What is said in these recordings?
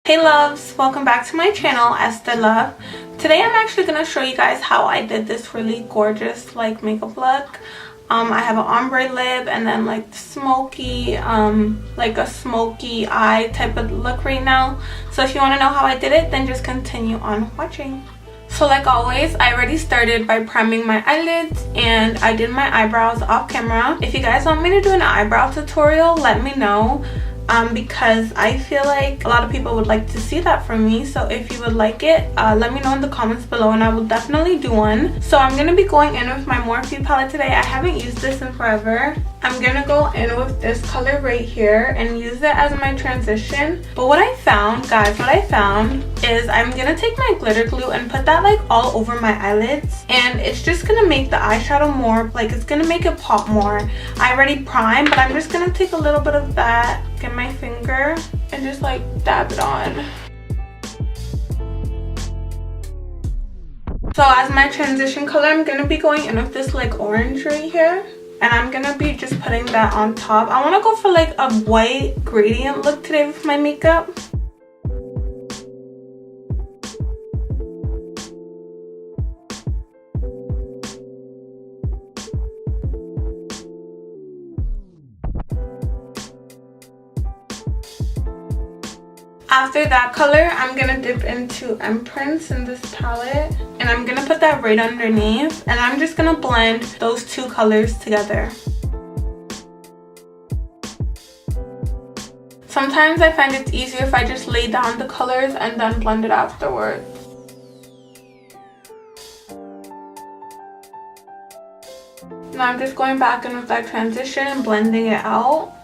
Hey loves, welcome back to my channel, Esther Love. Today I'm actually going to show you guys how I did this really gorgeous makeup look. I have an ombre lip and then smoky, a smoky eye type of look right now. So if you want to know how I did it, then just continue on watching. So like always, I already started by priming my eyelids and I did my eyebrows off camera. If you guys want me to do an eyebrow tutorial, let me know. Because I feel like a lot of people would like to see that from me. So if you would like it, let me know in the comments below and I will definitely do one. So I'm going to be going in with my Morphe palette today. I haven't used this in forever. I'm going to go in with this color right here and use it as my transition. But what I found, guys, is I'm going to take my glitter glue and put that all over my eyelids. And it's just going to make the eyeshadow more, it's going to make it pop more. I already primed, but I'm just going to take a little bit of that, get my finger, and just dab it on. So as my transition color, I'm going to be going in with this orange right here. And I'm going to be just putting that on top. I want to go for a white gradient look today with my makeup. After that color, I'm going to dip into Imprints in this palette. And I'm going to put that right underneath. And I'm just going to blend those two colors together. Sometimes I find it's easier if I just lay down the colors and then blend it afterwards. Now I'm just going back in with that transition and blending it out.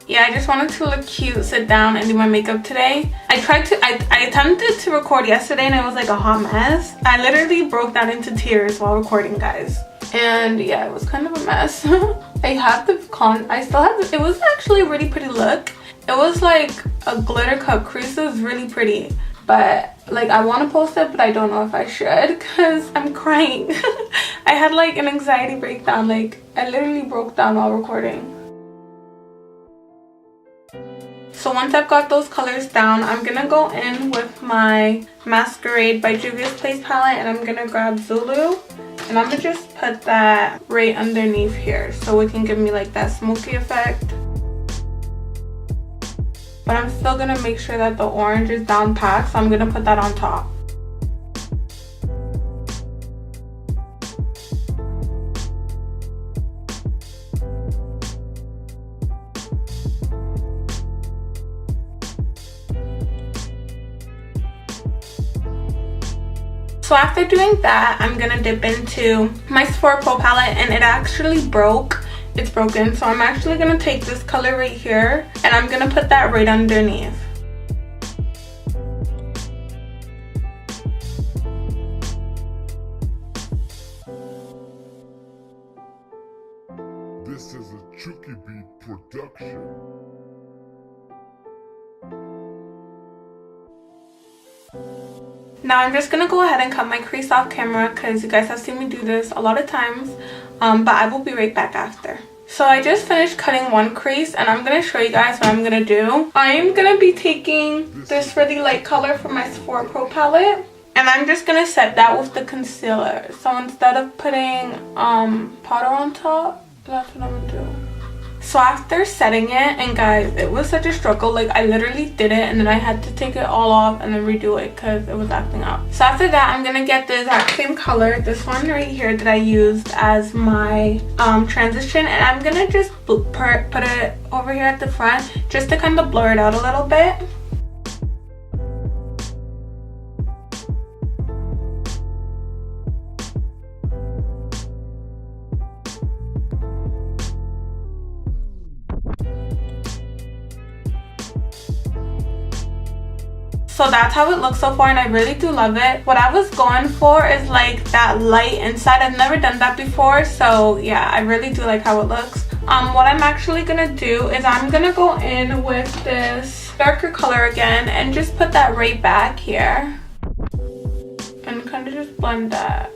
Yeah, I just wanted to look cute, sit down, and do my makeup today. I attempted to record yesterday and it was a hot mess. I literally broke down into tears while recording, guys. And yeah, it was kind of a mess. I still have it was actually a really pretty look. It was like a glitter cut crease. It was really pretty. But I want to post it, but I don't know if I should because I'm crying. I had an anxiety breakdown. I literally broke down while recording. So once I've got those colors down, I'm going to go in with my Masquerade by Juvia's Place palette and I'm going to grab Zulu. And I'm going to just put that right underneath here so it can give me that smoky effect. But I'm still going to make sure that the orange is down packed, so I'm going to put that on top. So after doing that, I'm going to dip into my Sephora Pro palette and it actually broke. It's broken. So I'm actually going to take this color right here and I'm going to put that right underneath. This is a Chucky Beat production. Now I'm just going to go ahead and cut my crease off camera because you guys have seen me do this a lot of times. But I will be right back after. So I just finished cutting one crease and I'm going to show you guys what I'm going to do. I'm going to be taking this really light color from my Sephora Pro palette. And I'm just going to set that with the concealer. So instead of putting powder on top, that's what I'm going to do. So after setting it, and guys, it was such a struggle. I literally did it and then I had to take it all off and then redo it because it was acting out. So after that, I'm gonna get the exact same color, this one right here that I used as my transition, and I'm gonna just put it over here at the front just to kind of blur it out a little bit. So that's how it looks so far and I really do love it. What I was going for is that light inside. I've never done that before, so yeah, I really do like how it looks. What I'm actually gonna do is I'm gonna go in with this darker color again and just put that right back here. just blend that.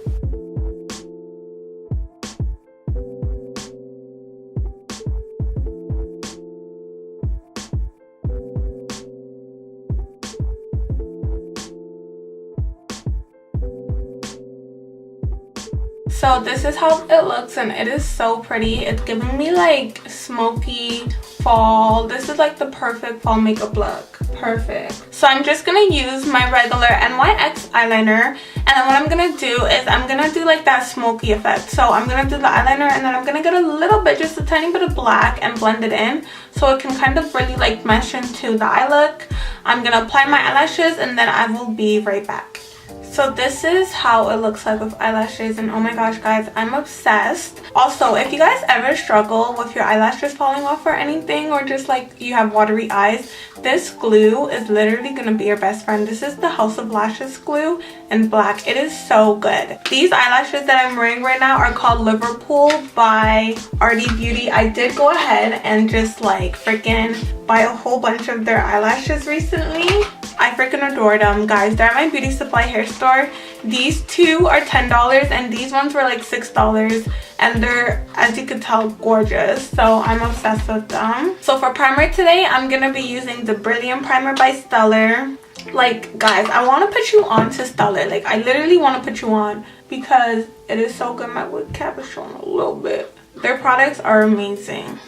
So this is how it looks, and it is so pretty. It's giving me like smoky fall. This is like the perfect fall makeup look. Perfect. So I'm just gonna use my regular NYX eyeliner, and then what I'm gonna do is I'm gonna do like that smoky effect. So I'm gonna do the eyeliner, and then I'm gonna get a little bit, just a tiny bit of black, and blend it in so it can kind of really like mesh into the eye look. I'm gonna apply my eyelashes, and then I will be right back. So this is how it looks like with eyelashes, and oh my gosh guys, I'm obsessed. Also, if you guys ever struggle with your eyelashes falling off or anything, or just like you have watery eyes, this glue is literally gonna be your best friend. This is the House of Lashes glue in black. It is so good. These eyelashes that I'm wearing right now are called Liverpool by RD Beauty. I did go ahead and just like freaking buy a whole bunch of their eyelashes recently. I freaking adore them, guys. They're at my beauty supply hair store. These two are $10 and these ones were like $6, and they're, as you could tell, gorgeous. So I'm obsessed with them. So for primer today, I'm gonna be using the Brilliant Primer by Stellar. Like guys, I want to put you on to Stellar. Like I literally want to put you on because it is so good. My wig cap is showing a little bit. Their products are amazing.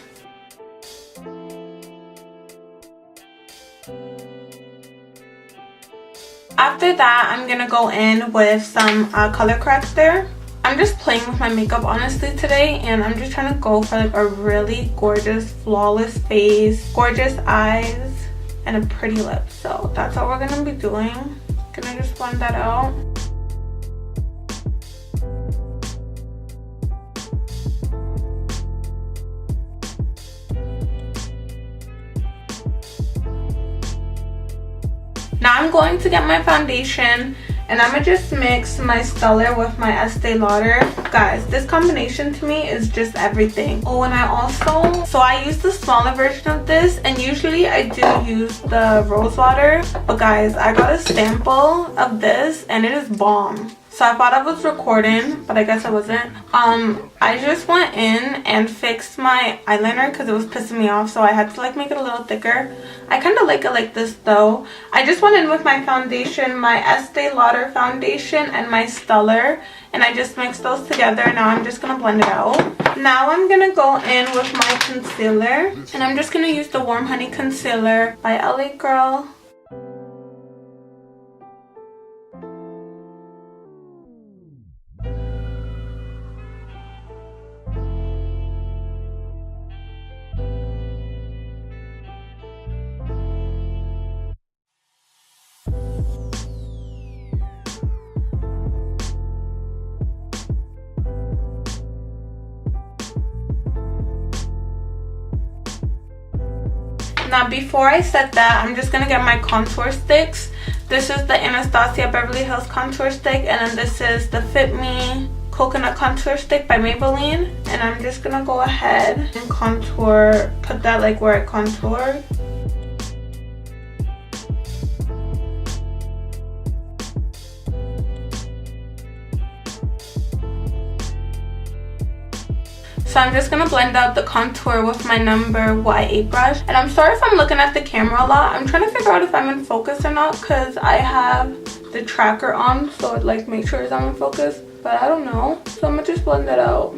After that, I'm gonna go in with some color corrector. I'm just playing with my makeup honestly today, and I'm just trying to go for like a really gorgeous, flawless face, gorgeous eyes, and a pretty lip. So that's what we're gonna be doing. Gonna just blend that out. Now I'm going to get my foundation, and I'm gonna just mix my Stellar with my Estee Lauder. Guys, this combination to me is just everything. Oh, and I use the smaller version of this, and usually I do use the rose water, but guys, I got a sample of this and it is bomb. So I thought I was recording, but I guess I wasn't. I just went in and fixed my eyeliner because it was pissing me off, so I had to like make it a little thicker. I kind of like it like this though. I just went in with my foundation, my Estee Lauder foundation, and my Stellar, and I just mixed those together. Now I'm just gonna blend it out. Now I'm gonna go in with my concealer, and I'm just gonna use the Warm Honey Concealer by LA Girl. Now before I set that, I'm just gonna get my contour sticks. This is the Anastasia Beverly Hills contour stick, and then this is the Fit Me Coconut Contour Stick by Maybelline. And I'm just gonna go ahead and contour, put that like where I contoured. So I'm just gonna blend out the contour with my number Y8 brush. And I'm sorry if I'm looking at the camera a lot. I'm trying to figure out if I'm in focus or not, because I have the tracker on, so it like makes sure I'm in focus, but I don't know. So I'm gonna just blend that out.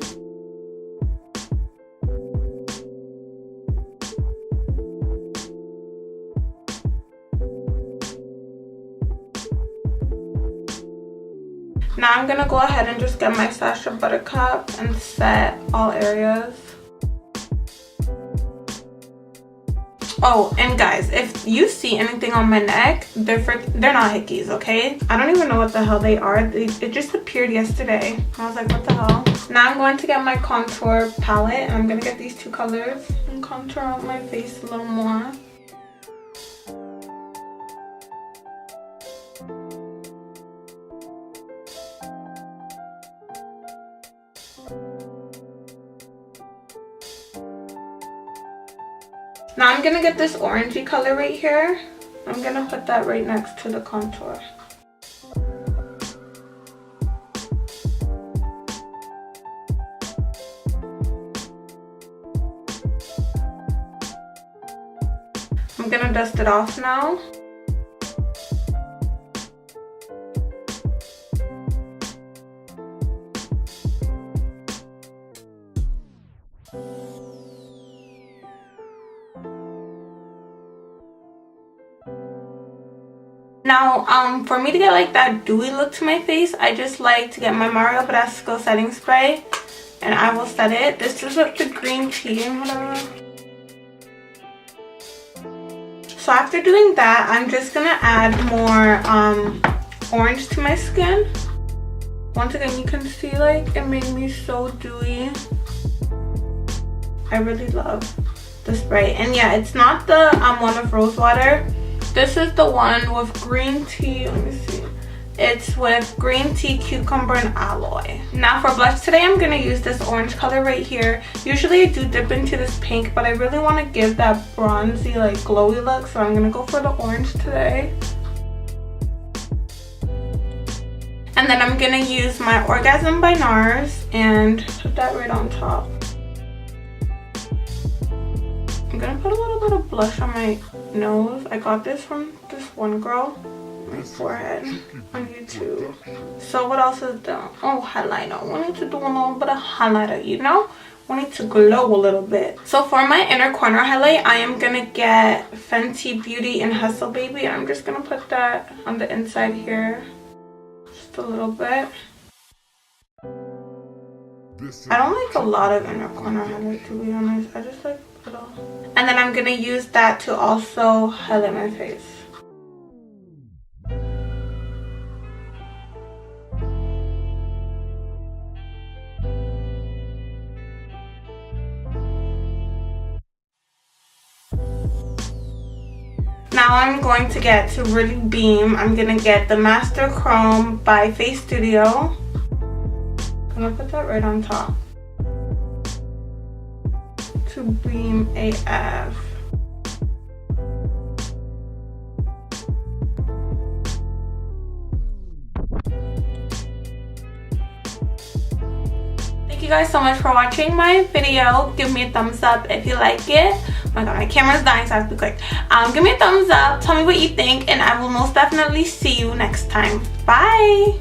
Now I'm gonna go ahead and just get my Sacha Buttercup and set all areas. Oh, and guys, if you see anything on my neck, they're not hickeys, okay? I don't even know what the hell they are. It just appeared yesterday. I was like, what the hell? Now I'm going to get my contour palette, and I'm gonna get these two colors and contour out my face a little more. Now I'm gonna get this orangey color right here. I'm gonna put that right next to the contour. I'm gonna dust it off now. Now, for me to get like that dewy look to my face, I just like to get my Mario Badescu setting spray, and I will set it. This is like the green tea and whatever. So after doing that, I'm just gonna add more orange to my skin. Once again, you can see like it made me so dewy. I really love the spray. And yeah, it's not the one with rose water. This is the one with green tea. Let me see. It's with green tea, cucumber, and aloe. Now for blush today, I'm going to use this orange color right here. Usually I do dip into this pink, but I really want to give that bronzy, like glowy look. So I'm going to go for the orange today. And then I'm going to use my Orgasm by NARS and put that right on top. I'm going to put a little bit of blush on my nose. I got this from this one girl. My forehead on YouTube. So what else is done? Oh, highlighter. We need to do a little bit of highlighter, you know? We need to glow a little bit. So for my inner corner highlight, I am gonna get Fenty Beauty and Hustle Baby, and I'm just gonna put that on the inside here, just a little bit. I don't like a lot of inner corner highlight, to be honest. I just like a little. And then I'm gonna use that to also highlight my face. Now I'm going to get to really beam. I'm gonna get the Master Chrome by Face Studio. I'm gonna put that right on top. To beam AF. Thank you guys so much for watching my video. Give me a thumbs up if you like it. Oh my god, my camera's dying, so I have to be quick. Give me a thumbs up, tell me what you think, and I will most definitely see you next time. Bye!